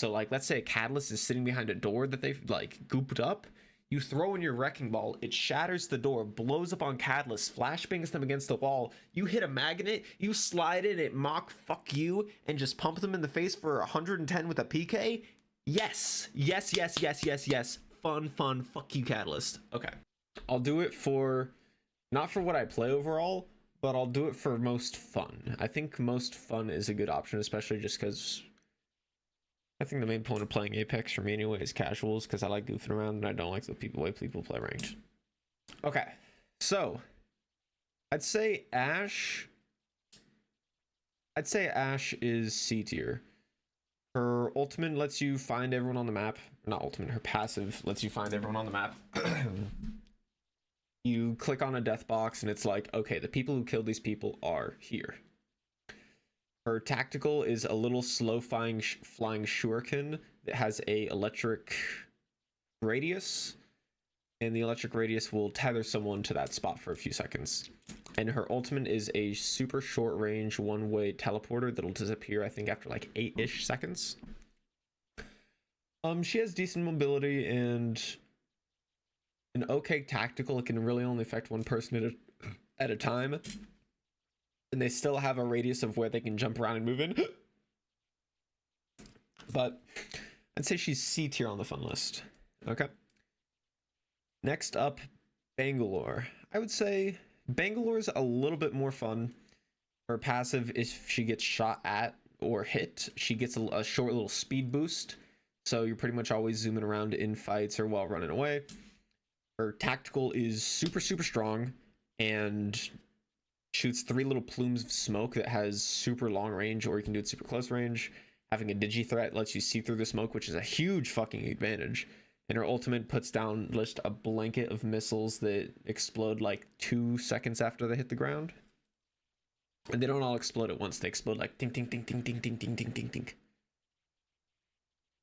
So like, let's say a catalyst is sitting behind a door that they've like gooped up. You throw in your wrecking ball, it shatters the door, blows up on catalyst, flashbangs them against the wall. You hit a magnet, you slide in it, mock fuck you, and just pump them in the face for 110 with a PK. Yes, yes, yes, yes, yes, yes. Fun, fun, fuck you, catalyst. Okay, I'll do it for, not for what I play overall, but I'll do it for most fun. I think most fun is a good option, especially just because I think the main point of playing Apex for me anyway is casuals, because I like goofing around and I don't like the way people play ranked. Okay, so I'd say Ashe is C tier. Her ultimate lets you find everyone on the map. Not ultimate, her passive lets you find everyone on the map. You click on a death box and it's like, okay, the people who killed these people are here. Her tactical is a little slow flying shuriken that has a electric radius, and the electric radius will tether someone to that spot for a few seconds. And her ultimate is a super short range one-way teleporter that'll disappear, I think, after like 8-ish seconds. She has decent mobility and an okay tactical. It can really only affect one person at a time. And they still have a radius of where they can jump around and move in. But I'd say she's C tier on the fun list. Okay. Next up, Bangalore. I would say Bangalore's a little bit more fun. Her passive, if she gets shot at or hit, she gets a short little speed boost. So you're pretty much always zooming around in fights or while running away. Her tactical is super, super strong and shoots 3 little plumes of smoke that has super long range, or you can do it super close range. Having a digi threat lets you see through the smoke, which is a huge fucking advantage. And her ultimate puts down just a blanket of missiles that explode like 2 seconds after they hit the ground. And they don't all explode at once. They explode like ding, ding, ding, ding, ding, ding, ding, ding, ding, ding.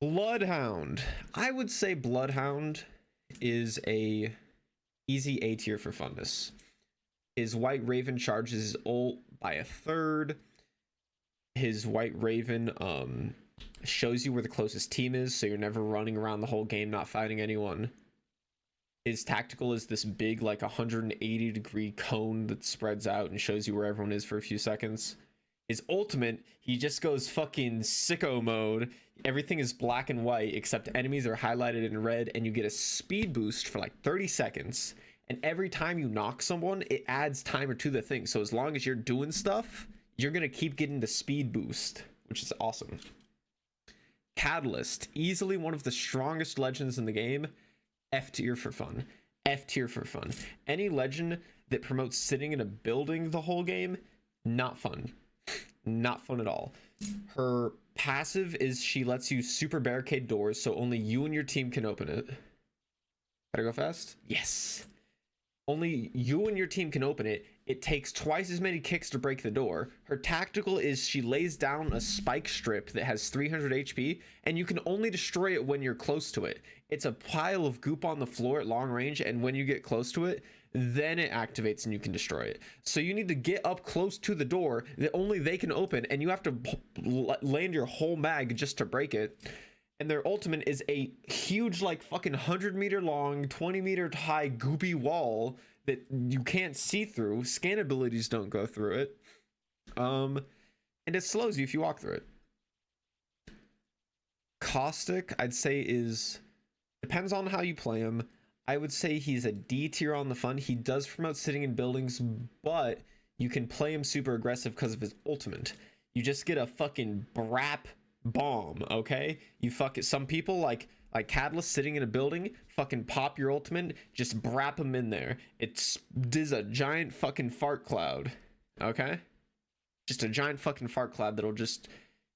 Bloodhound. I would say Bloodhound is a easy A tier for funness. His White Raven charges his ult by a third. His White Raven shows you where the closest team is, so you're never running around the whole game not fighting anyone. His tactical is this big, like 180-degree cone that spreads out and shows you where everyone is for a few seconds. His ultimate, he just goes fucking sicko mode. Everything is black and white, except enemies are highlighted in red, and you get a speed boost for like 30 seconds. And every time you knock someone, it adds timer to the thing. So as long as you're doing stuff, you're going to keep getting the speed boost, which is awesome. Catalyst, easily one of the strongest legends in the game. F tier for fun. F tier for fun. Any legend that promotes sitting in a building the whole game, not fun. Not fun at all. Her passive is she lets you super barricade doors, so only you and your team can open it. Gotta go fast? Yes. Only you and your team can open it. It takes twice as many kicks to break the door. Her tactical is she lays down a spike strip that has 300 HP, and you can only destroy it when you're close to it. It's a pile of goop on the floor at long range, and when you get close to it, then it activates and you can destroy it. So you need to get up close to the door that only they can open, and you have to land your whole mag just to break it. And their ultimate is a huge, like, fucking 100-meter long, 20-meter high goopy wall that you can't see through. Scan abilities don't go through it. And it slows you if you walk through it. Caustic, I'd say, depends on how you play him. I would say he's a D tier on the fun. He does promote sitting in buildings, but you can play him super aggressive because of his ultimate. You just get a fucking brap bomb, okay? You some people like Catalyst sitting in a building, fucking pop your ultimate, just brap him in there. It does a giant fucking fart cloud, okay? Just a giant fucking fart cloud that'll just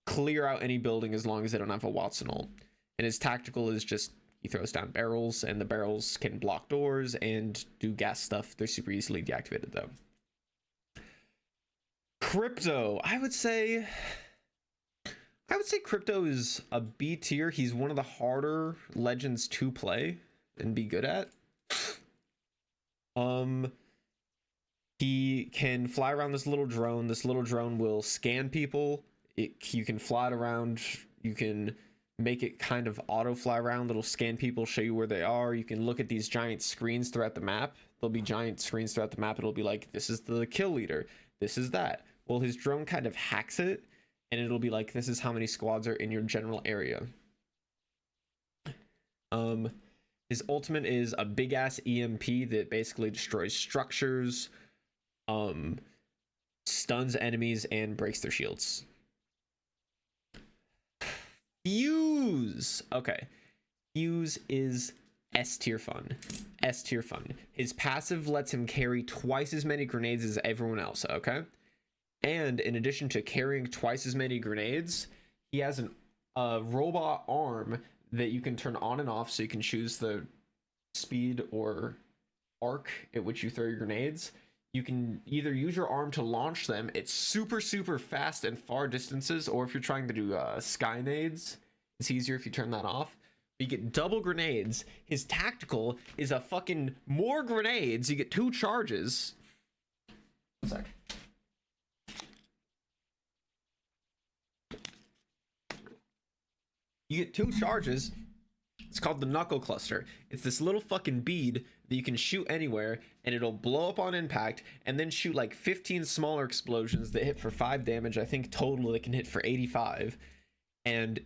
clear out any building as long as they don't have a Wattson ult. And his tactical is just he throws down barrels, and the barrels can block doors and do gas stuff. They're super easily deactivated though. Crypto, I would say Crypto is a B tier. He's one of the harder legends to play and be good at. He can fly around this little drone. This little drone will scan people. You can fly it around. You can make it kind of auto fly around. It'll scan people, show you where they are. You can look at these giant screens throughout the map. There'll be giant screens throughout the map. It'll be like, this is the kill leader, this is that. Well, his drone kind of hacks it, and it'll be like, this is how many squads are in your general area. His ultimate is a big ass EMP that basically destroys structures, stuns enemies, and breaks their shields. Fuse. Okay, Fuse is S tier fun. S tier fun. His passive lets him carry twice as many grenades as everyone else. Okay, and in addition to carrying twice as many grenades, he has a robot arm that you can turn on and off, so you can choose the speed or arc at which you throw your grenades. You can either use your arm to launch them. It's super fast and far distances, or if you're trying to do sky nades, it's easier if you turn that off. You get double grenades. His tactical is a fucking more grenades. You get 2 charges. One sec. You get 2 charges. It's called the knuckle cluster. It's this little fucking bead that you can shoot anywhere, and it'll blow up on impact and then shoot like 15 smaller explosions that hit for 5 damage. I think total they can hit for 85. And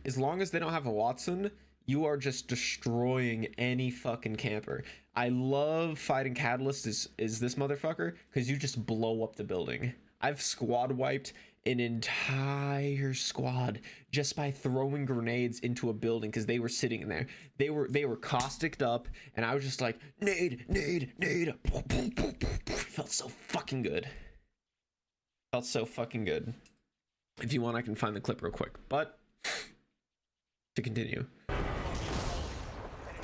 as long as they don't have a Wattson, you are just destroying any fucking camper. I love fighting Catalyst is this motherfucker, because you just blow up the building. I've squad wiped an entire squad just by throwing grenades into a building because they were sitting in there. They were causticed up, and I was just like, nade. Felt so fucking good. Felt so fucking good. If you want, I can find the clip real quick. But to continue,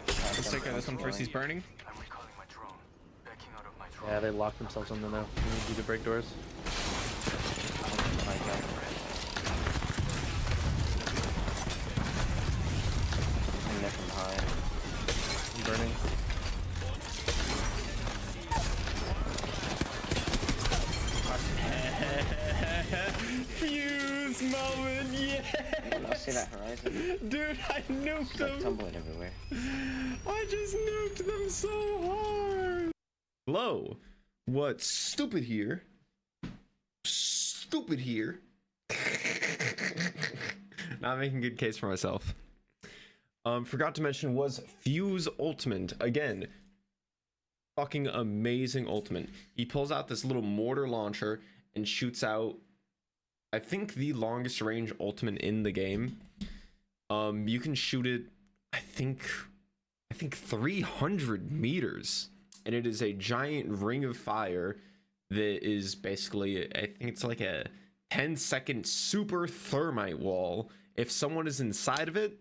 let's take this one first. He's burning. Yeah, they locked themselves in there now. We need you to break doors. From high. I'm burning. Fuse moment, yes! I see that horizon. Dude, I nuked them. Like tumbling everywhere. I just nuked them so hard. Hello. What's stupid here? Stupid here. Not making a good case for myself. Forgot to mention was Fuse ultimate. Again, fucking amazing ultimate. He pulls out this little mortar launcher and shoots out, I think, the longest range ultimate in the game. You can shoot it, I think 300 meters, and it is a giant ring of fire that is basically, I think it's like a 10-second super thermite wall. If someone is inside of it,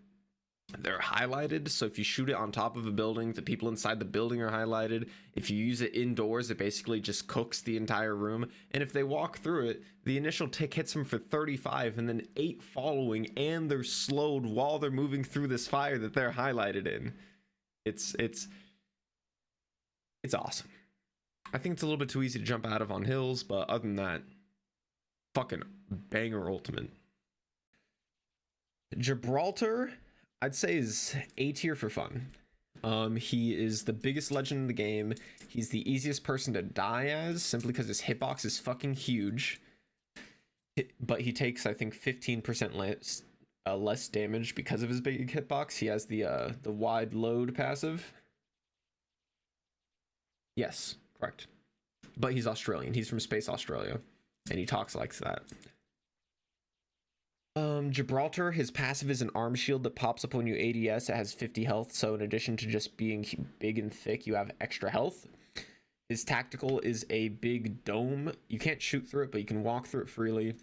they're highlighted. So if you shoot it on top of a building, the people inside the building are highlighted. If you use it indoors, it basically just cooks the entire room. And if they walk through it, the initial tick hits them for 35 and then 8 following, and they're slowed while they're moving through this fire that they're highlighted in. It's awesome. I think it's a little bit too easy to jump out of on hills, but other than that, fucking banger ultimate. Gibraltar, I'd say, is A tier for fun. He is the biggest legend in the game. He's the easiest person to die as, simply because his hitbox is fucking huge. But he takes, I think, 15% less damage because of his big hitbox. He has the wide load passive. Yes, correct. But he's Australian. He's from Space Australia, and he talks like that. Gibraltar, his passive is an arm shield that pops up when you ADS. It has 50 health, so in addition to just being big and thick, you have extra health. His tactical is a big dome. You can't shoot through it, but you can walk through it freely.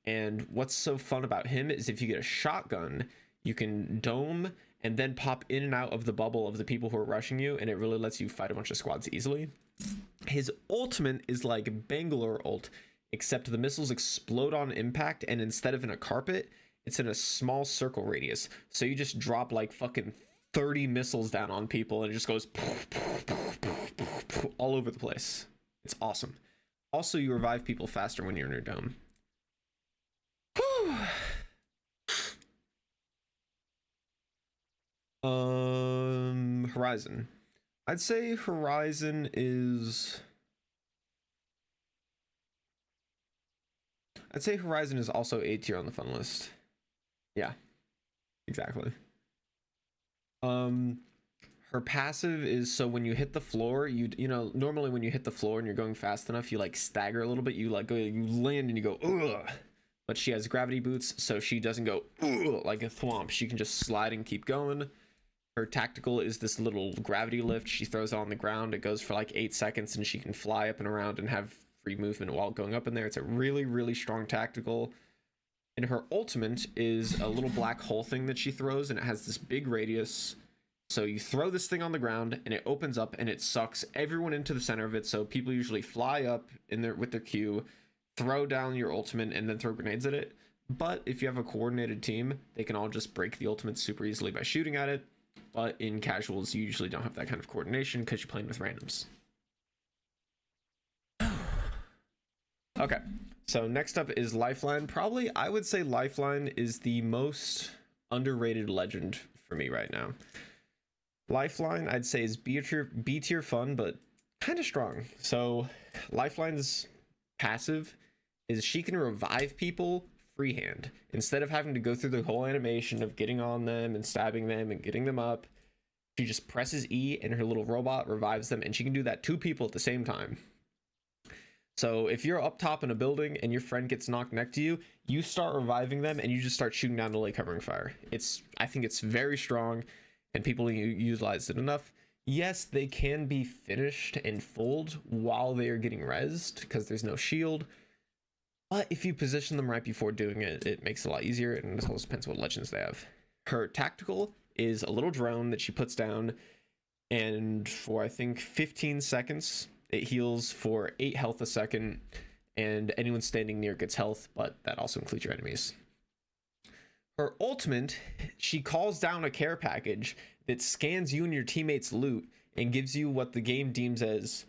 And what's so fun about him is if you get a shotgun, you can dome and then pop in and out of the bubble of the people who are rushing you, and it really lets you fight a bunch of squads easily. His ultimate is like Bangalore ult, except the missiles explode on impact, and instead of in a carpet, it's in a small circle radius. So you just drop like fucking 30 missiles down on people, and it just goes all over the place. It's awesome. Also, you revive people faster when you're in your dome. Whew. Horizon. I'd say Horizon is also A tier on the fun list. Yeah, exactly. Her passive is, so when you hit the floor, you know, normally when you hit the floor and you're going fast enough, you like stagger a little bit, you land and you go ugh. But she has gravity boots, so she doesn't go ugh, like a thwomp. She can just slide and keep going. Her tactical is this little gravity lift she throws on the ground. It goes for like 8 seconds and she can fly up and around and have free movement while going up in there. It's a really, really strong tactical. And her ultimate is a little black hole thing that she throws, and it has this big radius. So you throw this thing on the ground and it opens up and it sucks everyone into the center of it. So people usually fly up in there with their Q, throw down your ultimate, and then throw grenades at it. But if you have a coordinated team, they can all just break the ultimate super easily by shooting at it. But in casuals, you usually don't have that kind of coordination because you're playing with randoms. Okay, so next up is Lifeline. Probably, I would say Lifeline is the most underrated legend for me right now. Lifeline, I'd say, is B tier fun, but kind of strong. So Lifeline's passive is she can revive people freehand. Instead of having to go through the whole animation of getting on them and stabbing them and getting them up, she just presses E and her little robot revives them, and she can do that 2 people at the same time. So if you're up top in a building and your friend gets knocked next to you, you start reviving them and you just start shooting down the lake covering fire. I think it's very strong, and people utilize it enough. Yes, they can be finished and fulled while they are getting rezzed because there's no shield. But if you position them right before doing it, it makes it a lot easier, and it also depends what legends they have. Her tactical is a little drone that she puts down, and for I think 15 seconds, it heals for 8 health a second, and anyone standing near gets health, but that also includes your enemies. Her ultimate, she calls down a care package that scans you and your teammates' loot and gives you what the game deems as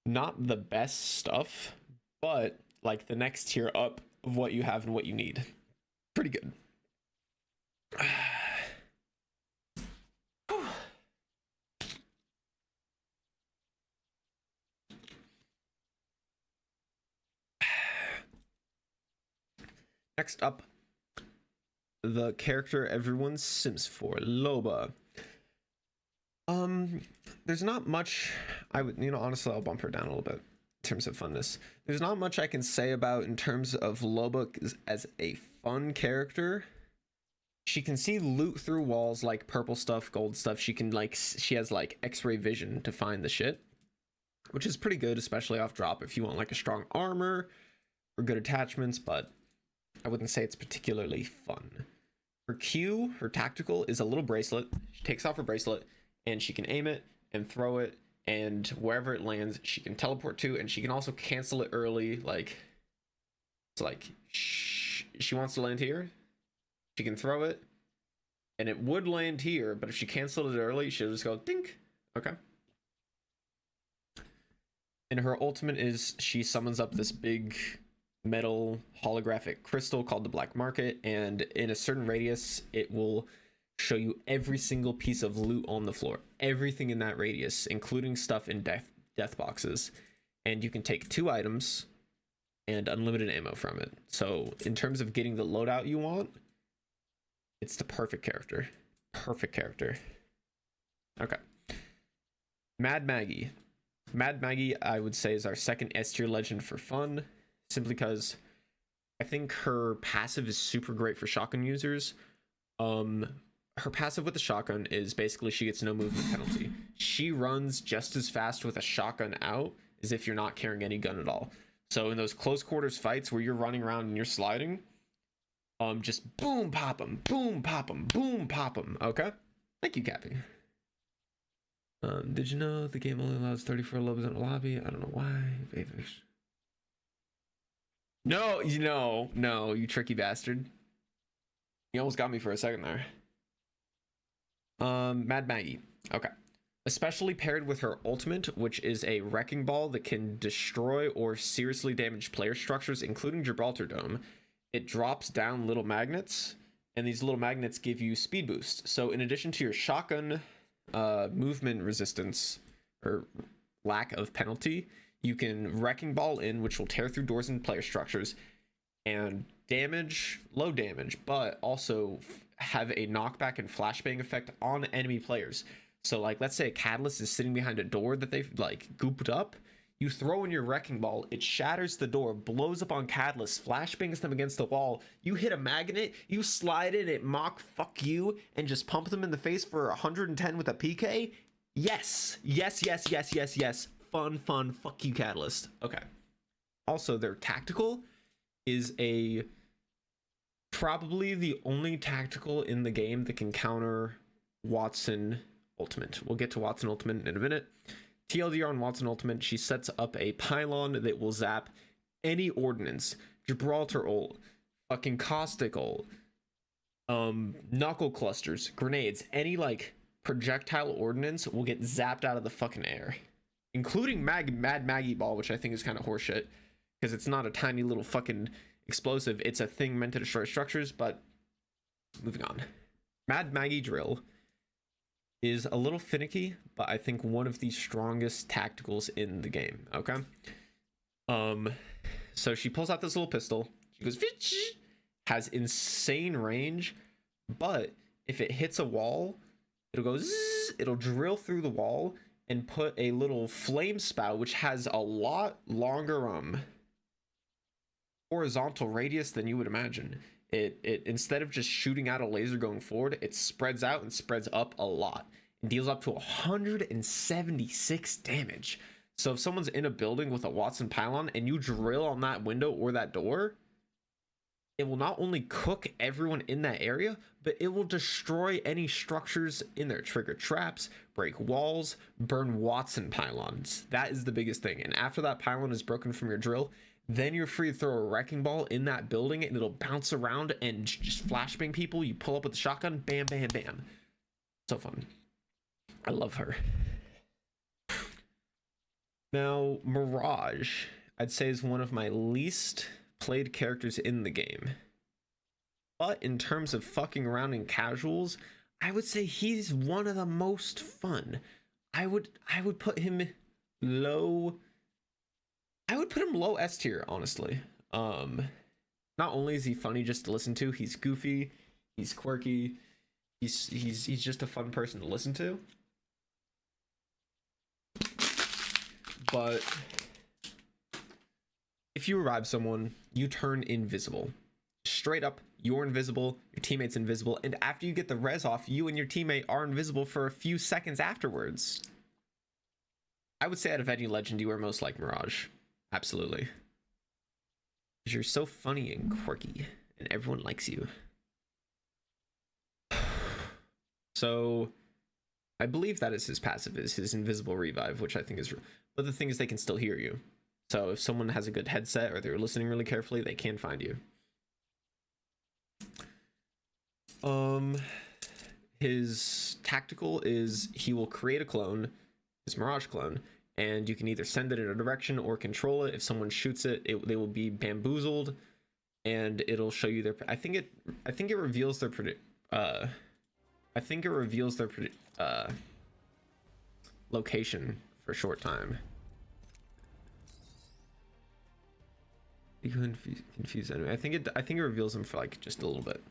not the best stuff, but like the next tier up of what you have and what you need. Pretty good. Next up, the character everyone sims for, Loba. There's not much honestly, I'll bump her down a little bit in terms of funness. There's not much I can say about in terms of Loba as a fun character. She can see loot through walls, like purple stuff, gold stuff. She has like X-ray vision to find the shit, which is pretty good, especially off drop if you want like a strong armor or good attachments, but I wouldn't say it's particularly fun. Her Q, her tactical, is a little bracelet. She takes off her bracelet and she can aim it and throw it, and wherever it lands, she can teleport to, and she can also cancel it early. Like, it's like, she wants to land here, she can throw it, and it would land here, but if she canceled it early, she'll just go, dink. Okay. And her ultimate is she summons up this big metal holographic crystal called the Black Market, and in a certain radius it will show you every single piece of loot on the floor, everything in that radius, including stuff in death boxes, and you can take 2 items and unlimited ammo from it. So in terms of getting the loadout you want, it's the perfect character. Okay. Mad Maggie, I would say, is our second S tier legend for fun, simply because I think her passive is super great for shotgun users. Her passive with the shotgun is basically she gets no movement penalty. She runs just as fast with a shotgun out as if you're not carrying any gun at all. So in those close quarters fights where you're running around and you're sliding, just boom pop them, boom pop them, boom pop them. Okay, thank you, Cappy. Did you know the game only allows 34 Lobas in a lobby? I don't know why. No, you tricky bastard. You almost got me for a second there. Mad Maggie. Okay. Especially paired with her ultimate, which is a wrecking ball that can destroy or seriously damage player structures, including Gibraltar Dome. It drops down little magnets, and these little magnets give you speed boost. So in addition to your shotgun movement resistance or lack of penalty, you can wrecking ball in, which will tear through doors and player structures, and damage, low damage, but also have a knockback and flashbang effect on enemy players. So like, let's say a catalyst is sitting behind a door that they've like gooped up. You throw in your wrecking ball, it shatters the door, blows up on catalyst, flashbangs them against the wall. You hit a magnet, you slide in it, mock fuck you, and just pump them in the face for 110 with a PK. Yes, yes, yes, yes, yes, yes. Fun, fun, fuck you, catalyst. Okay. Also, their tactical is probably the only tactical in the game that can counter Wattson ultimate. We'll get to Wattson ultimate in a minute. TLDR on Wattson ultimate, she sets up a pylon that will zap any ordnance, Gibraltar ult, fucking Caustic ult, knuckle clusters, grenades, any like projectile ordnance will get zapped out of the fucking air, including Mad Maggie ball, which I think is kind of horseshit because it's not a tiny little fucking explosive. It's a thing meant to destroy structures. But moving on, Mad Maggie drill is a little finicky, but I think one of the strongest tacticals in the game. Okay. So she pulls out this little pistol. She goes, Vitch! Has insane range, but if it hits a wall, it'll go zzz, it'll drill through the wall and put a little flame spout, which has a lot longer horizontal radius than you would imagine. It instead of just shooting out a laser going forward, it spreads out and spreads up a lot and deals up to 176 damage. So if someone's in a building with a Wattson pylon and you drill on that window or that door, it will not only cook everyone in that area, but it will destroy any structures in there, trigger traps, break walls, burn Wattson pylons. That is the biggest thing. And after that pylon is broken from your drill, then you're free to throw a wrecking ball in that building and it'll bounce around and just flashbang people. You pull up with the shotgun, bam, bam, bam. So fun. I love her. Now, Mirage, I'd say, is one of my least played characters in the game. But in terms of fucking around in casuals, I would say he's one of the most fun. I would put him low. I would put him low S tier, honestly. Not only is he funny just to listen to, he's goofy, he's quirky, he's just a fun person to listen to. But if you revive someone, you turn invisible. Straight up, you're invisible, your teammate's invisible, and after you get the res off, you and your teammate are invisible for a few seconds afterwards. I would say out of any legend, you are most like Mirage. Absolutely. Because you're so funny and quirky, and everyone likes you. So, I believe that is his passive, is his invisible revive, which I think is... But the thing is, they can still hear you. So if someone has a good headset or they're listening really carefully, they can find you. His tactical is he will create a clone, his Mirage clone, and you can either send it in a direction or control it. If someone shoots it, they will be bamboozled, and it'll show you their. I think it reveals their location for a short time. You can confuse enemy. I think it reveals them for like just a little bit,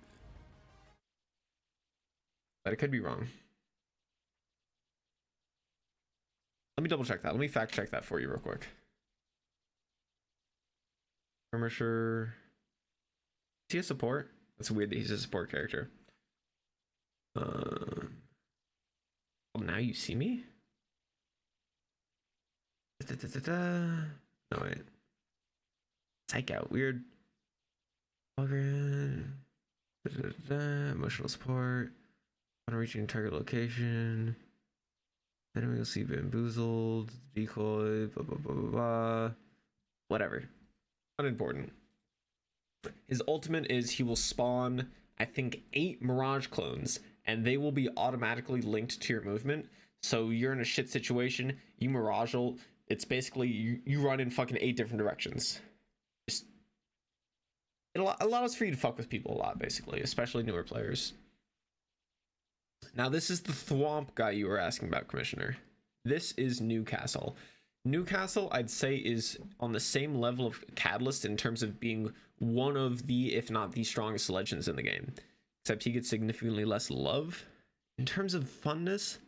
but it could be wrong. Let me double check that. Let me fact check that for you real quick. Skirmisher. Is he a support? That's weird that he's a support character. Oh, now you see me? No, wait. Psych out. Weird. Emotional support. On reaching target location. Enemy will see bamboozled. Decoy. Blah, blah, blah, blah, blah. Whatever. Unimportant. His ultimate is he will spawn, I think, 8 Mirage clones, and they will be automatically linked to your movement. So you're in a shit situation, you Mirage ult, it's basically you run in fucking 8 different directions. it allows for you to fuck with people a lot, basically, especially newer players. Now, this is the Thwomp guy you were asking about, Commissioner. This is NewCastle. NewCastle, I'd say, is on the same level of Catalyst in terms of being one of the, if not the strongest legends in the game. Except he gets significantly less love. In terms of funness,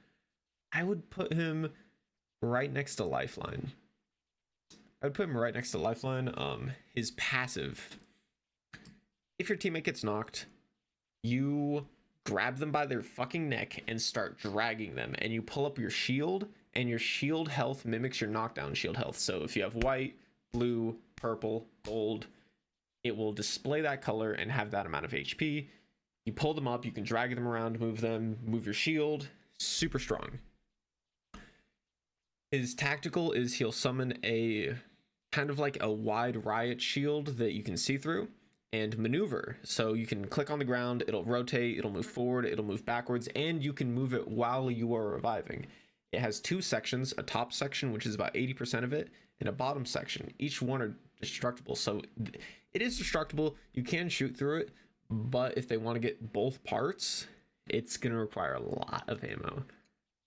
I would put him right next to Lifeline. I would put him right next to Lifeline. His passive. If your teammate gets knocked, you grab them by their fucking neck and start dragging them, and you pull up your shield, and your shield health mimics your knockdown shield health. So if you have white, blue, purple, gold, it will display that color and have that amount of HP. You pull them up, you can drag them around, move your shield. Super strong. His tactical is he'll summon a kind of like a wide riot shield that you can see through and maneuver. So you can click on the ground, it'll rotate, it'll move forward, it'll move backwards, and you can move it while you are reviving. It has two sections, a top section, which is about 80% of it, and a bottom section. Each one are destructible. So it is destructible. You can shoot through it, but if they want to get both parts, it's going to require a lot of ammo.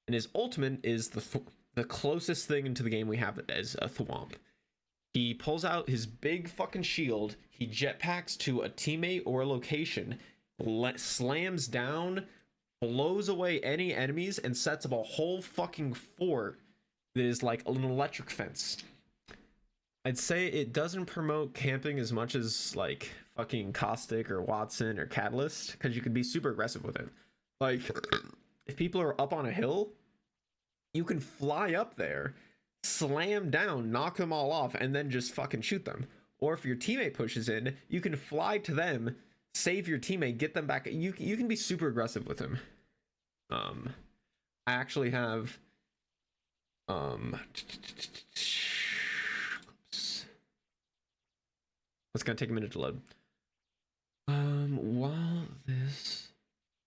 And his ultimate is the closest thing into the game we have as a Thwomp. He pulls out his big fucking shield, he jetpacks to a teammate or a location, slams down, blows away any enemies, and sets up a whole fucking fort that is like an electric fence. I'd say it doesn't promote camping as much as like fucking Caustic or Wattson or Catalyst, because you can be super aggressive with it. Like, if people are up on a hill, you can fly up there, slam down, knock them all off, and then just fucking shoot them. Or if your teammate pushes in, you can fly to them, save your teammate, get them back. You can be super aggressive with him. I actually have it's gonna take a minute to load. While this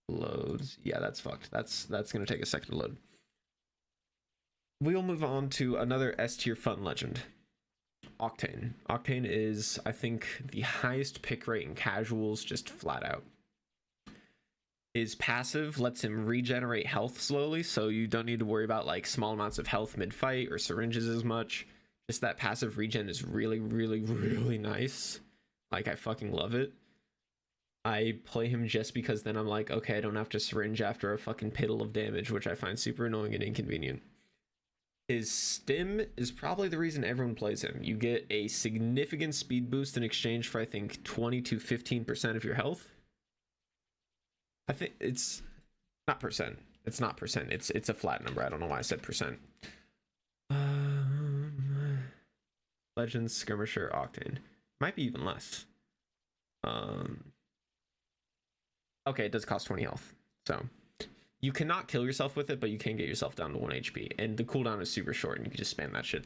loads, yeah, that's fucked. That's gonna take a second to load. We'll move on to another S tier fun legend, Octane. Octane is, I think, the highest pick rate in casuals, just flat out. His passive lets him regenerate health slowly, so you don't need to worry about like small amounts of health mid-fight or syringes as much. Just that passive regen is really, really, really nice. Like, I fucking love it. I play him just because then I'm like, okay, I don't have to syringe after a fucking piddle of damage, which I find super annoying and inconvenient. His stim is probably the reason everyone plays him. You get a significant speed boost in exchange for, I think, 20 to 15% of your health. I think it's not percent. It's not percent. It's a flat number. I don't know why I said percent. Legends, Skirmisher, Octane. Might be even less. Okay, it does cost 20 health. So you cannot kill yourself with it, but you can get yourself down to 1 HP. And the cooldown is super short, and you can just spam that shit.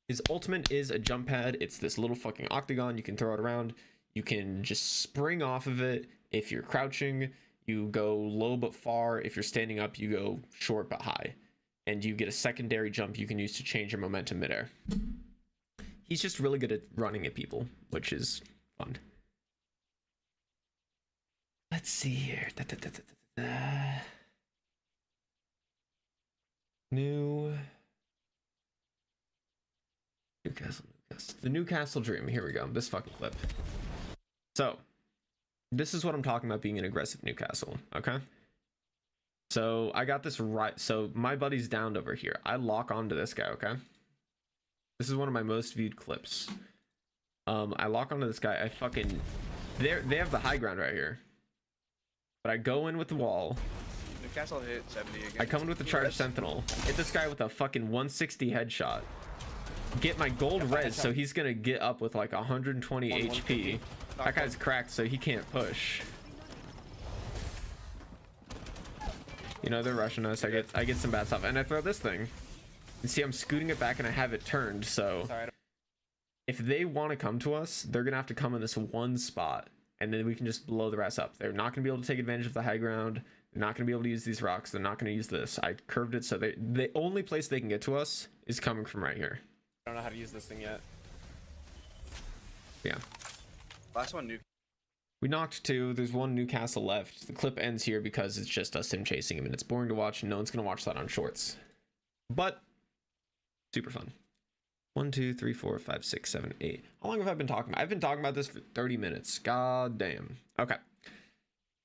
His ultimate is a jump pad. It's this little fucking octagon. You can throw it around. You can just spring off of it. If you're crouching, you go low but far. If you're standing up, you go short but high. And you get a secondary jump you can use to change your momentum midair. He's just really good at running at people, which is fun. Let's see here. NewCastle. The NewCastle dream. Here we go. This fucking clip. So, this is what I'm talking about being an aggressive NewCastle. Okay. So I got this right. So my buddy's downed over here. I lock onto this guy. Okay. This is one of my most viewed clips. I lock onto this guy. I fucking, they have the high ground right here. But I go in with the wall. NewCastle hit 70 again. I come in with the charged sentinel. Hit this guy with a fucking 160 headshot. Get my gold res, so he's gonna get up with like 120 HP. That guy's cracked, so he can't push. You know, they're rushing us. I get some bad stuff, and I throw this thing. And see, I'm scooting it back, and I have it turned. So if they want to come to us, they're gonna have to come in this one spot, and then we can just blow the rest up. They're not gonna be able to take advantage of the high ground. They're not gonna be able to use these rocks. They're not gonna use this. I curved it so the only place they can get to us is coming from right here. I don't know how to use this thing yet. Yeah. Last one, Nuke. We knocked 2. There's 1 NewCastle left. The clip ends here because it's just us him chasing him, and it's boring to watch, and no one's going to watch that on shorts. But super fun. 1, 2, 3, 4, 5, 6, 7, 8. How long have I been talking about? I've been talking about this for 30 minutes. God damn. Okay.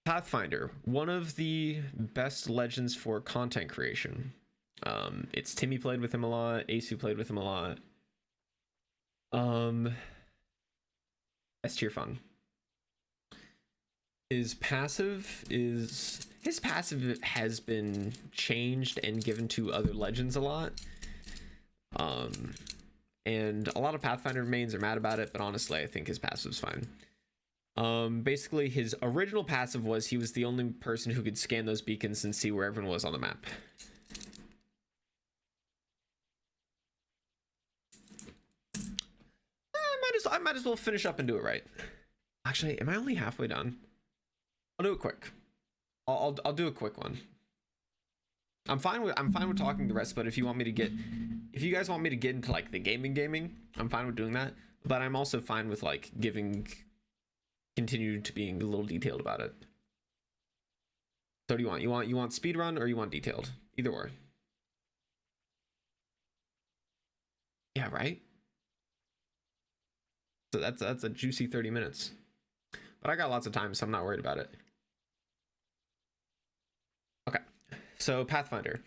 PathFinder, one of the best legends for content creation. It's Timmy played with him a lot. Asu played with him a lot. S tier fun. His passive has been changed and given to other legends a lot. And a lot of PathFinder mains are mad about it, but honestly, I think his passive's fine. Basically, his original passive was he was the only person who could scan those beacons and see where everyone was on the map. I might as well finish up and do it right. Actually, am I only halfway done? I'll do it quick. I'll do a quick one. I'm fine with talking the rest, but if you guys want me to get into like the gaming, I'm fine with doing that. But I'm also fine with like continue to being a little detailed about it. So what do you want? You want speed run or you want detailed? Either or. Yeah, right? So that's a juicy 30 minutes. But I got lots of time, so I'm not worried about it. Okay. So PathFinder.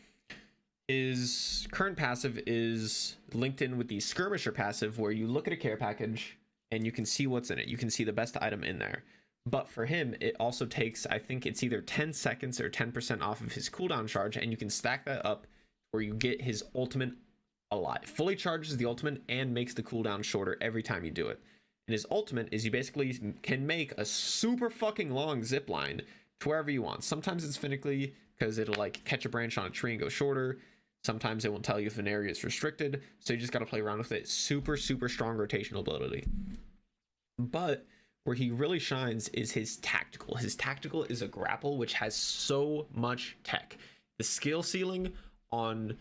His current passive is linked in with the Skirmisher passive, where you look at a care package and you can see what's in it. You can see the best item in there. But for him, it also takes, I think it's either 10 seconds or 10% off of his cooldown charge, and you can stack that up where you get his ultimate alive. Fully charges the ultimate and makes the cooldown shorter every time you do it. And his ultimate is you basically can make a super fucking long zip line to wherever you want. Sometimes it's finicky because it'll like catch a branch on a tree and go shorter. Sometimes it won't tell you if an area is restricted, so you just got to play around with it. Super strong rotational ability. But where he really shines is his tactical. His tactical is a grapple, which has so much tech. The skill ceiling on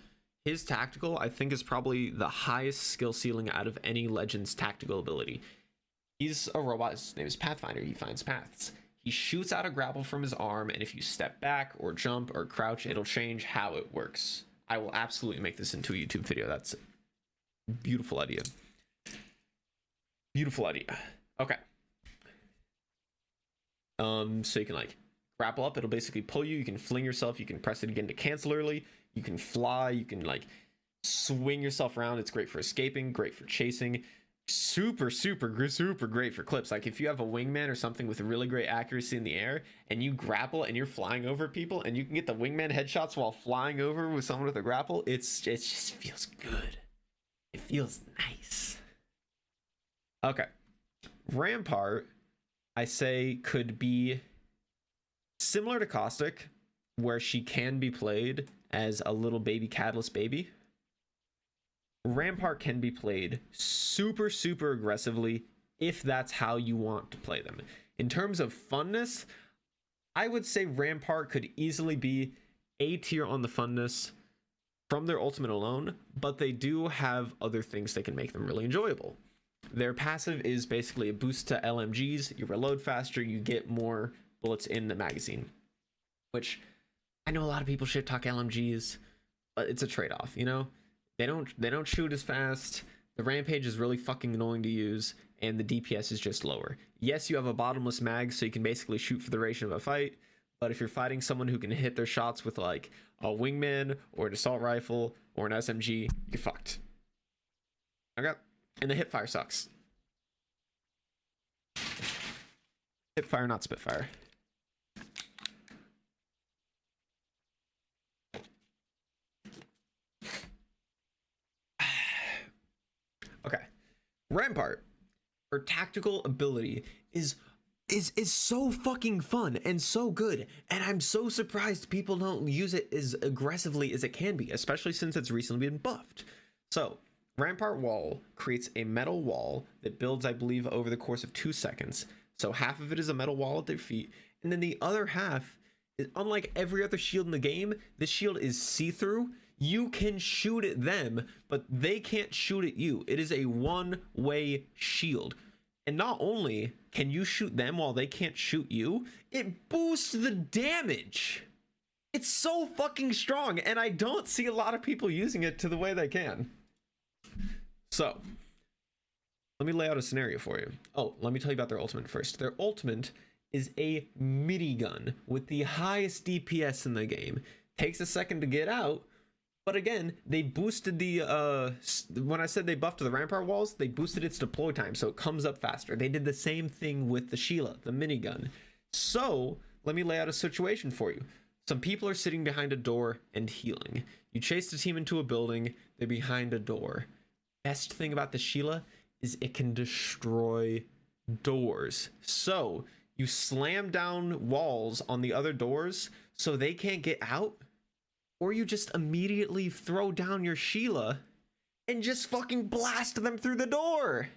his tactical, I think, is probably the highest skill ceiling out of any legend's tactical ability. He's a robot. His name is PathFinder. He finds paths. He shoots out a grapple from his arm, and if you step back or jump or crouch, it'll change how it works. I will absolutely make this into a YouTube video. That's a beautiful idea. Beautiful idea. Okay. So you can like grapple up. It'll basically pull you. You can fling yourself. You can press it again to cancel early. You can fly. You can like swing yourself around. It's great for escaping. Great for chasing. Super great for clips. Like if you have a wingman or something with really great accuracy in the air and you grapple and you're flying over people and you can get the wingman headshots while flying over with someone with a grapple, it just feels good. It feels nice. Okay. Rampart, I say, could be similar to Caustic, where she can be played as a little baby catalyst baby. Rampart can be played super aggressively if that's how you want to play them. In terms of funness, I would say Rampart could easily be A tier on the funness from their ultimate alone, but they do have other things that can make them really enjoyable. Their passive is basically a boost to LMGs. You reload faster, you get more bullets in the magazine, which I know a lot of people shit talk LMGs, but it's a trade-off, you know? They don't shoot as fast. The Rampage is really fucking annoying to use, and the DPS is just lower. Yes, you have a bottomless mag, so you can basically shoot for the duration of a fight, but if you're fighting someone who can hit their shots with like a wingman or an assault rifle or an SMG, you're fucked. Okay? And the hipfire sucks. Hipfire, not Spitfire. Okay, Rampart, her tactical ability is so fucking fun and so good, and I'm so surprised people don't use it as aggressively as it can be, especially since it's recently been buffed. So Rampart Wall creates a metal wall that builds, I believe, over the course of 2 seconds. So half of it is a metal wall at their feet, and then the other half is, unlike every other shield in the game, this shield is see-through. You can shoot at them, but they can't shoot at you. It is a one-way shield. And not only can you shoot them while they can't shoot you, it boosts the damage. It's so fucking strong, and I don't see a lot of people using it to the way they can. So, let me lay out a scenario for you. Oh, let me tell you about their ultimate first. Their ultimate is a minigun with the highest DPS in the game. Takes a second to get out, but again, they boosted the, when I said they buffed the Rampart walls, they boosted its deploy time, so it comes up faster. They did the same thing with the Sheila, the minigun. So, let me lay out a situation for you. Some people are sitting behind a door and healing. You chase the team into a building, they're behind a door. Best thing about the Sheila is it can destroy doors. So, you slam down walls on the other doors so they can't get out, or you just immediately throw down your Sheila and just fucking blast them through the door.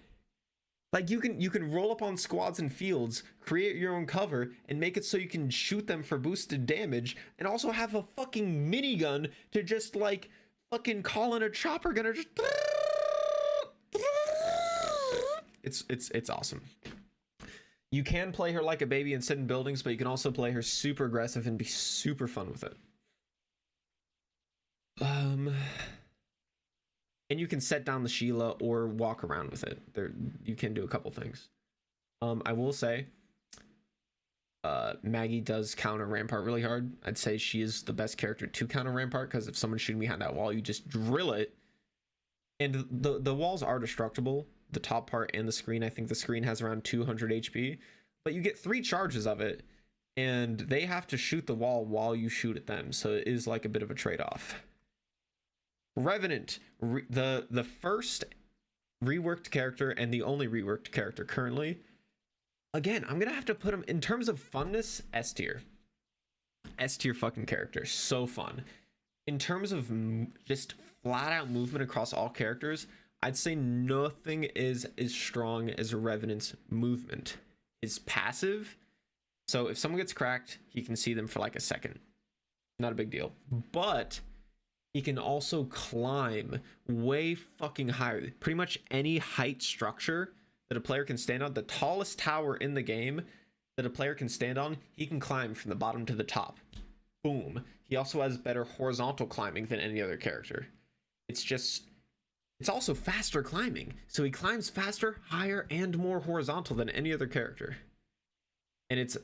Like you can roll up on squads and fields, create your own cover, and make it so you can shoot them for boosted damage, and also have a fucking minigun to just like fucking call in a chopper gunner. Just it's awesome. You can play her like a baby and sit in buildings, but you can also play her super aggressive and be super fun with it. And you can set down the Sheila or walk around with it. There, you can do a couple things. I will say, Maggie does counter Rampart really hard. I'd say she is the best character to counter Rampart, because if someone's shooting behind that wall, you just drill it. And the walls are destructible, the top part and the screen. I think the screen has around 200 HP, but you get 3 charges of it, and they have to shoot the wall while you shoot at them, so it is like a bit of a trade-off. Revenant, the first reworked character and the only reworked character currently. Again, I'm gonna have to put him in terms of funness, S tier. S tier fucking character, so fun. In terms of just flat out movement across all characters, I'd say nothing is as strong as Revenant's movement. His passive, so if someone gets cracked, he can see them for like a second. Not a big deal. But he can also climb way fucking higher. Pretty much any height structure that a player can stand on, the tallest tower in the game that a player can stand on, he can climb from the bottom to the top. Boom. He also has better horizontal climbing than any other character. It's also faster climbing. So he climbs faster, higher, and more horizontal than any other character. And it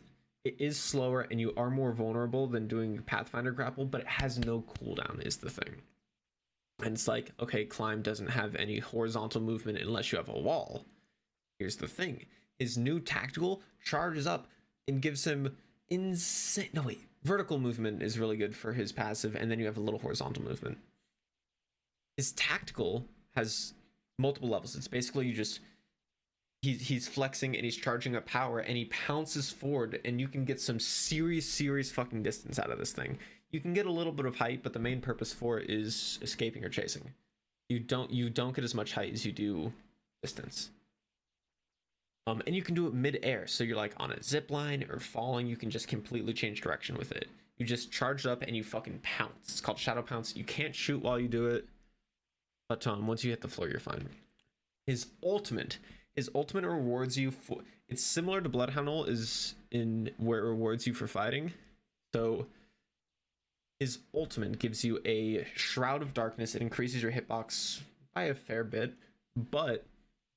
is slower, and you are more vulnerable than doing PathFinder grapple, but it has no cooldown is the thing. And it's like, okay, climb doesn't have any horizontal movement unless you have a wall. Here's the thing. His new tactical charges up and gives him insane... No, wait. Vertical movement is really good for his passive, and then you have a little horizontal movement. His tactical has multiple levels. It's basically you just... He's flexing and he's charging up power, and he pounces forward, and you can get some serious fucking distance out of this thing. You can get a little bit of height, but the main purpose for it is escaping or chasing. You don't get as much height as you do distance. And you can do it mid-air, so you're like on a zip line or falling, you can just completely change direction with it. You just charge up and you fucking pounce. It's called Shadow Pounce. You can't shoot while you do it, but once you hit the floor, you're fine. His ultimate rewards you for... It's similar to Bloodhound is in where it rewards you for fighting. So his ultimate gives you a Shroud of Darkness. It increases your hitbox by a fair bit, but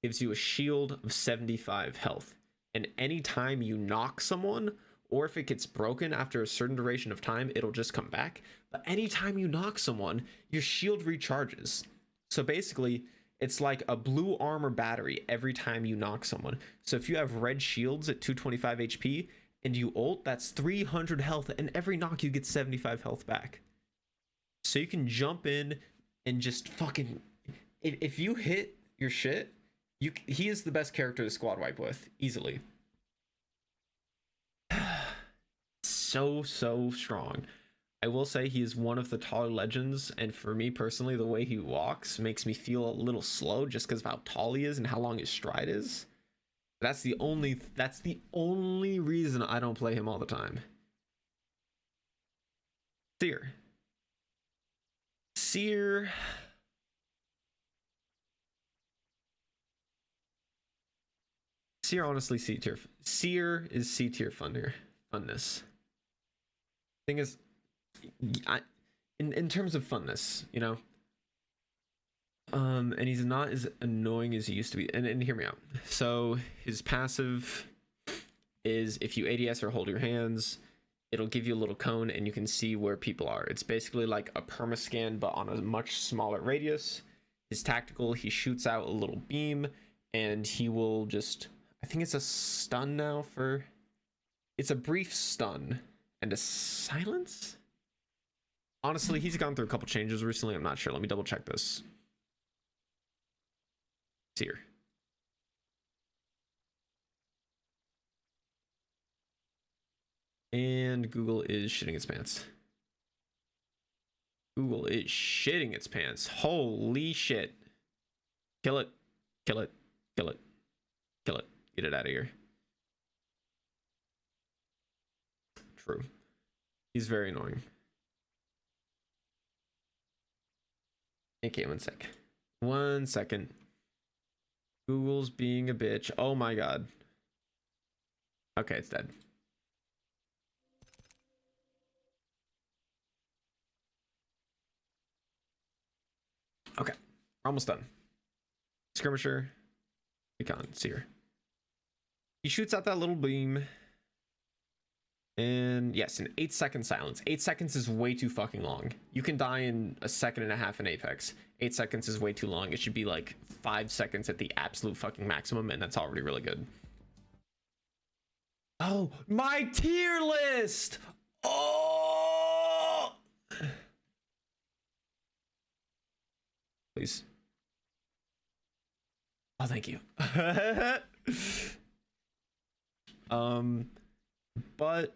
gives you a shield of 75 health. And anytime you knock someone, or if it gets broken after a certain duration of time, it'll just come back. But anytime you knock someone, your shield recharges. So basically, it's like a blue armor battery every time you knock someone. So if you have red shields at 225 HP and you ult, that's 300 health, and every knock you get 75 health back. So you can jump in and just fucking... If you hit your shit, he is the best character to squad wipe with, easily. So strong. I will say he is one of the taller legends, and for me personally, the way he walks makes me feel a little slow just because of how tall he is and how long his stride is. That's the only reason I don't play him all the time. Seer. Seer honestly C tier. Seer is C tier funness. Thing is, in terms of funness, you know. And he's not as annoying as he used to be. And hear me out. So his passive is if you ADS or hold your hands, it'll give you a little cone and you can see where people are. It's basically like a permascan, but on a much smaller radius. His tactical, he shoots out a little beam and he will just, I think it's a stun now for, it's a brief stun and a silence? Honestly, he's gone through a couple changes recently. I'm not sure. Let me double check this. Seer. And Google is shitting its pants. Google is shitting its pants. Holy shit. Kill it. Kill it. Kill it. Kill it. Get it out of here. True. He's very annoying. Okay, 1 sec. 1 second. Google's being a bitch. Oh my god. Okay, it's dead. Okay, we're almost done. Skirmisher, Recon, Seer. He shoots out that little beam. And yes, an 8-second silence. 8 seconds is way too fucking long. You can die in a second and a half in Apex. 8 seconds is way too long. It should be like 5 seconds at the absolute fucking maximum, and that's already really good. Oh, my tier list! Oh! Please. Oh, thank you. But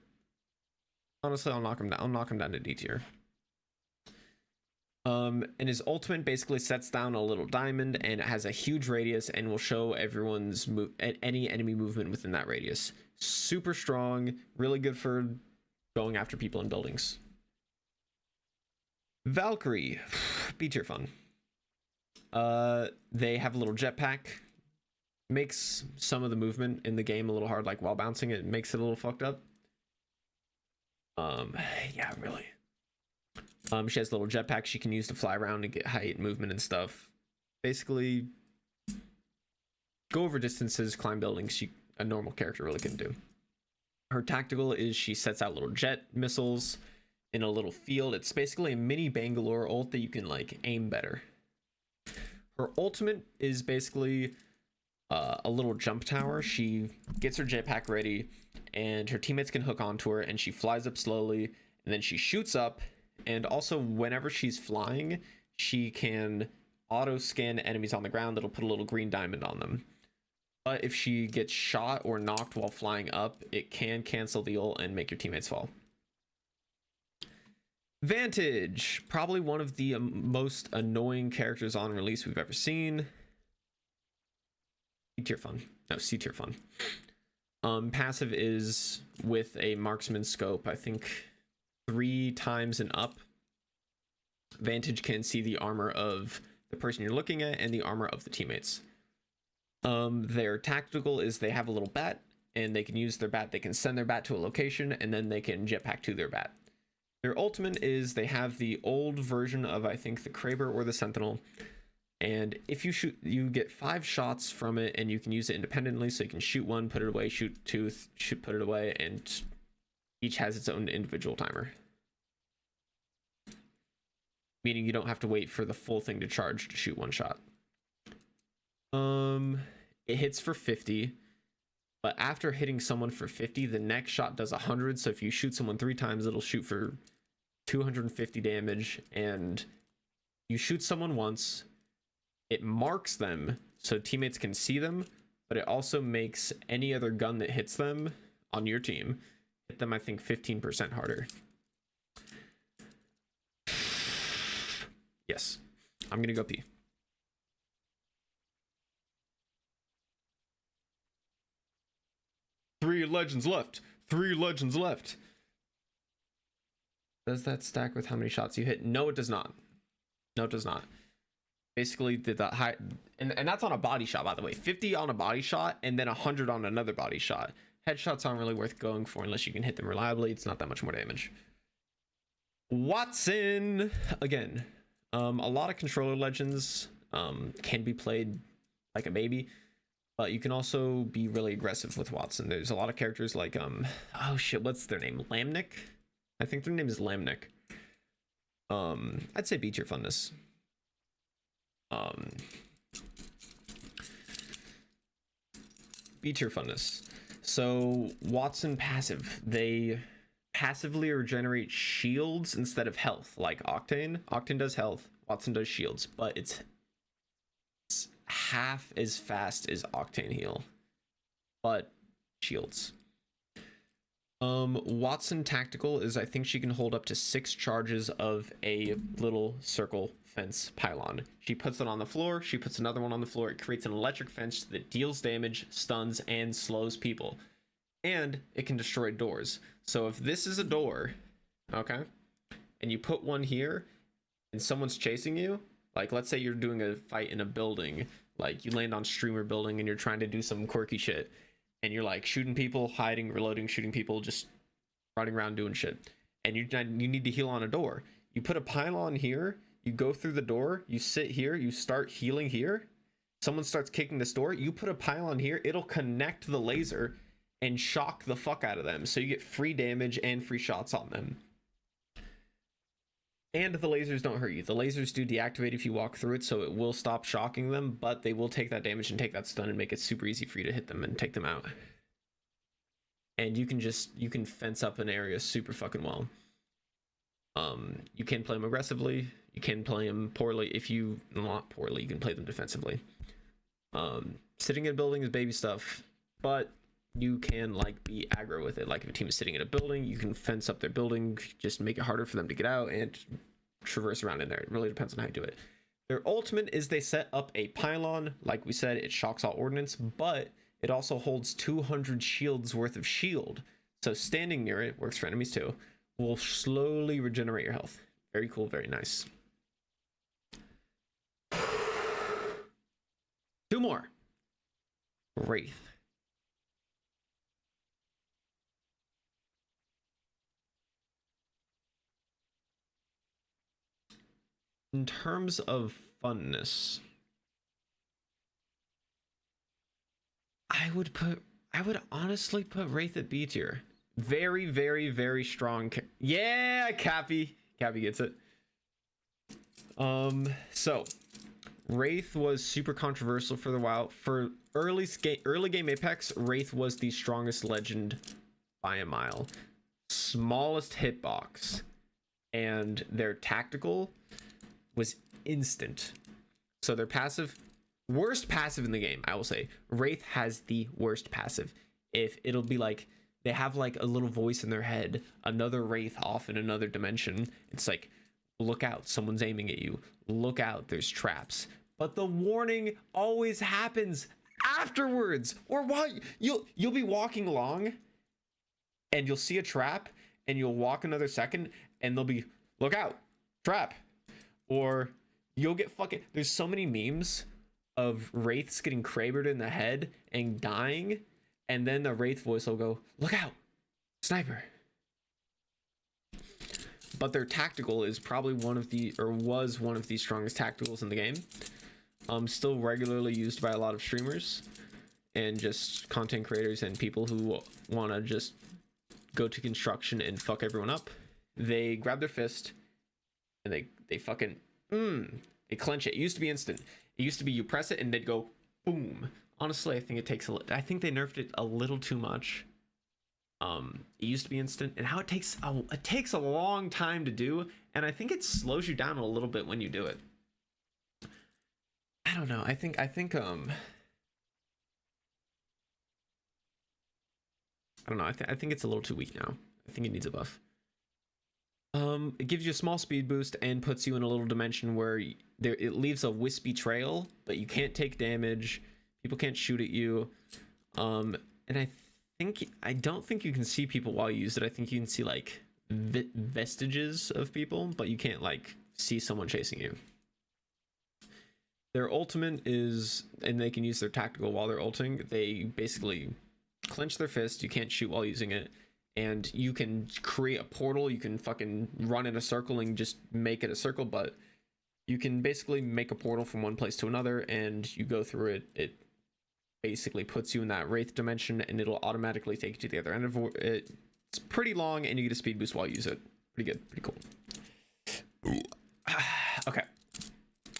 honestly, I'll knock him down. I'll knock him down to D tier. And his ultimate basically sets down a little diamond, and it has a huge radius, and will show everyone's any enemy movement within that radius. Super strong, really good for going after people in buildings. Valkyrie, B tier fun. They have a little jetpack. Makes some of the movement in the game a little hard, like while bouncing it makes it a little fucked up. Yeah, really. She has a little jetpack she can use to fly around and get height, movement, and stuff. Basically, go over distances, climb buildings. A normal character really can do. Her tactical is she sets out little jet missiles in a little field. It's basically a mini Bangalore ult that you can like aim better. Her ultimate is basically a little jump tower. She gets her jetpack ready, and her teammates can hook onto her, and she flies up slowly, and then she shoots up. And also, whenever she's flying, she can auto scan enemies on the ground. That'll put a little green diamond on them. But if she gets shot or knocked while flying up, it can cancel the ult and make your teammates fall. Vantage, probably one of the most annoying characters on release we've ever seen. C tier fun. No, C tier fun. Passive is with a marksman scope, I think 3 times and up. Vantage can see the armor of the person you're looking at and the armor of the teammates. Their tactical is they have a little bat, and they can use their bat. They can send their bat to a location, and then they can jetpack to their bat. Their ultimate is they have the old version of, I think, the Kraber or the Sentinel. And if you shoot, you get 5 shots from it, and you can use it independently. So you can shoot 1, put it away, shoot 2, put it away, and each has its own individual timer. Meaning you don't have to wait for the full thing to charge to shoot 1 shot. It hits for 50, but after hitting someone for 50, the next shot does 100. So if you shoot someone 3 times, it'll shoot for 250 damage. And you shoot someone once, it marks them so teammates can see them, but it also makes any other gun that hits them on your team hit them, I think, 15% harder. Yes, I'm gonna go pee. Three legends left. Does that stack with how many shots you hit? No, it does not. Basically, the high, and that's on a body shot, by the way. 50 on a body shot, and then 100 on another body shot. Headshots aren't really worth going for unless you can hit them reliably. It's not that much more damage. Wattson again. A lot of controller legends can be played like a baby, but you can also be really aggressive with Wattson. There's a lot of characters like oh shit, what's their name? Lamnick? I think their name is Lamnick. I'd say B tier funness. B tier funness. So Wattson passive. They passively regenerate shields instead of health, like Octane. Octane does health, Wattson does shields, but it's half as fast as Octane heal, but shields. Wattson tactical is, I think she can hold up to 6 charges of a little circle fence pylon. She puts it on the floor, she puts another one on the floor, it creates an electric fence that deals damage, stuns, and slows people. And it can destroy doors. So if this is a door, okay, and you put one here and someone's chasing you, like let's say you're doing a fight in a building, like you land on streamer building and you're trying to do some quirky shit, and you're like shooting people, hiding, reloading, shooting people, just running around doing shit, and you need to heal on a door. You put a pylon here, you go through the door, you sit here, you start healing here, someone starts kicking this door, you put a pylon here, it'll connect the laser and shock the fuck out of them, so you get free damage and free shots on them. And the lasers don't hurt you. The lasers do deactivate if you walk through it, so it will stop shocking them, but they will take that damage and take that stun and make it super easy for you to hit them and take them out. And you can fence up an area super fucking well. You can play them aggressively, you can play them poorly. If you not poorly, you can play them defensively. Sitting in a building is baby stuff, but you can like be aggro with it. Like if a team is sitting in a building, you can fence up their building, just make it harder for them to get out and traverse around in there. It really depends on how you do it. Their ultimate is they set up a pylon. Like we said, it shocks all ordnance, but it also holds 200 shields worth of shield. So standing near it, works for enemies too, will slowly regenerate your health. Very cool, very nice. 2 more. Wraith. In terms of funness, I would honestly put Wraith at B tier. Very, very, very strong. Yeah, Cappy gets it. So Wraith was super controversial for the while. For early game Apex, Wraith was the strongest legend by a mile. Smallest hitbox, and their tactical was instant. So their passive, worst passive in the game, I will say. Wraith has the worst passive. If it'll be like they have like a little voice in their head, another Wraith off in another dimension. It's like, look out, someone's aiming at you. Look out, there's traps. But the warning always happens afterwards, or while you'll be walking along and you'll see a trap and you'll walk another second and they'll be, look out, trap. Or you'll get fucking, there's so many memes of Wraiths getting Krabered in the head and dying, and then the Wraith voice will go, look out, sniper. But their tactical is probably was one of the strongest tacticals in the game. Still regularly used by a lot of streamers and just content creators and people who want to just go to construction and fuck everyone up. They grab their fist and they fucking they clench it. It used to be instant. It used to be you press it and they'd go boom. Honestly, I think it takes I think they nerfed it a little too much. It used to be instant, and how it takes a long time to do, and I think it slows you down a little bit when you do it. I don't know. I think I don't know. I think it's a little too weak now. I think it needs a buff. It gives you a small speed boost and puts you in a little dimension where it leaves a wispy trail, but you can't take damage. People can't shoot at you. And I don't think you can see people while you use it. I think you can see like vestiges of people, but you can't like see someone chasing you. Their ultimate is, and they can use their tactical while they're ulting. They basically clench their fist. You can't shoot while using it. And you can create a portal. You can fucking run in a circle and just make it a circle. But you can basically make a portal from one place to another, and you go through it. It basically puts you in that Wraith dimension, and it'll automatically take you to the other end of it. It's pretty long, and you get a speed boost while you use it. Pretty good. Pretty cool. Okay.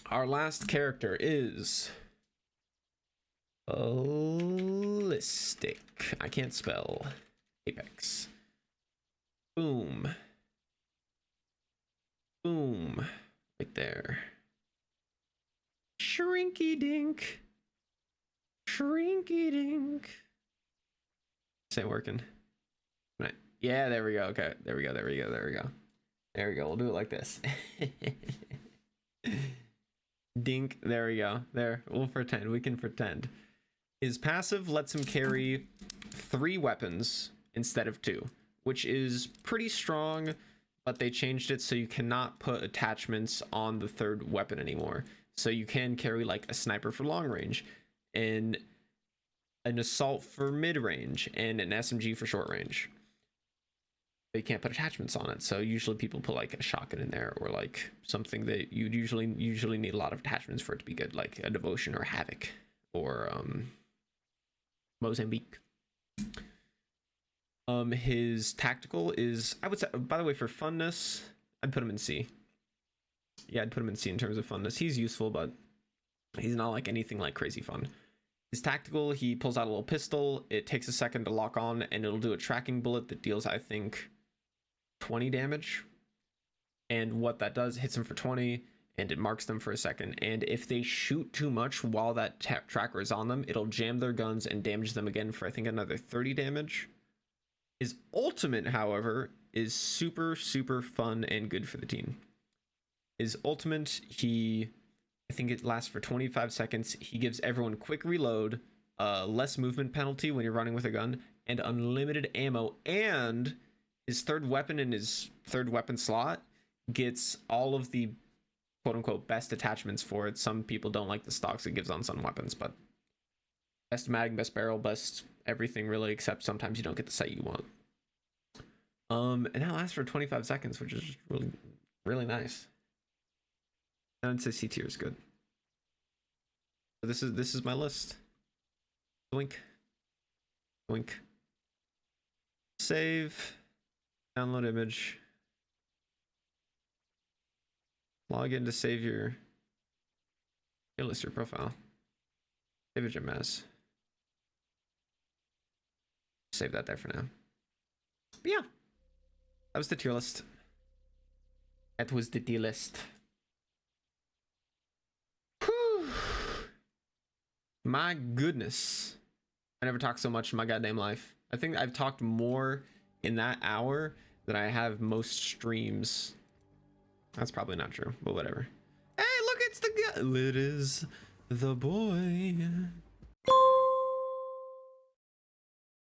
Our last character is Ballistic. I can't spell. Apex. Boom. Boom. Right there. Shrinky dink. Shrinky dink. This ain't working. Right. Yeah, there we go. Okay. There we go. There we go. There we go. There we go. We'll do it like this. Dink. There we go. There. We'll pretend. We can pretend. His passive lets him carry 3 weapons instead of 2, which is pretty strong, but they changed it so you cannot put attachments on the 3rd weapon anymore. So you can carry like a sniper for long range, and an assault for mid range, and an SMG for short range. They can't put attachments on it, so usually people put like a shotgun in there, or like something that you'd usually need a lot of attachments for it to be good, like a Devotion or Havoc or Mozambique. His tactical is, I would say, by the way, for funness, I'd put him in C. Yeah, I'd put him in C in terms of funness. He's useful, but he's not like anything like crazy fun. His tactical, he pulls out a little pistol. It takes a second to lock on, and it'll do a tracking bullet that deals, I think, 20 damage. And what that does, hits them for 20, and it marks them for a second. And if they shoot too much while that tracker is on them, it'll jam their guns and damage them again for, I think, another 30 damage. His ultimate, however, is super, super fun and good for the team. His ultimate, I think it lasts for 25 seconds. He gives everyone quick reload, less movement penalty when you're running with a gun, and unlimited ammo. And his 3rd weapon in his 3rd weapon slot gets all of the quote-unquote best attachments for it. Some people don't like the stocks it gives on some weapons, but best mag, best barrel, best everything really, except sometimes you don't get the sight you want. And that lasts for 25 seconds, which is really, really nice. I'd say C tier is good. So this is my list. Wink. Wink. Save. Download image. Log in to save your list, your profile. Save it as. Save that there for now. But yeah. That was the tier list. That was the tier list. Whew. My goodness. I never talked so much in my goddamn life. I think I've talked more in that hour than I have most streams. That's probably not true, but whatever. Hey, look, it's the guy. It is the boy.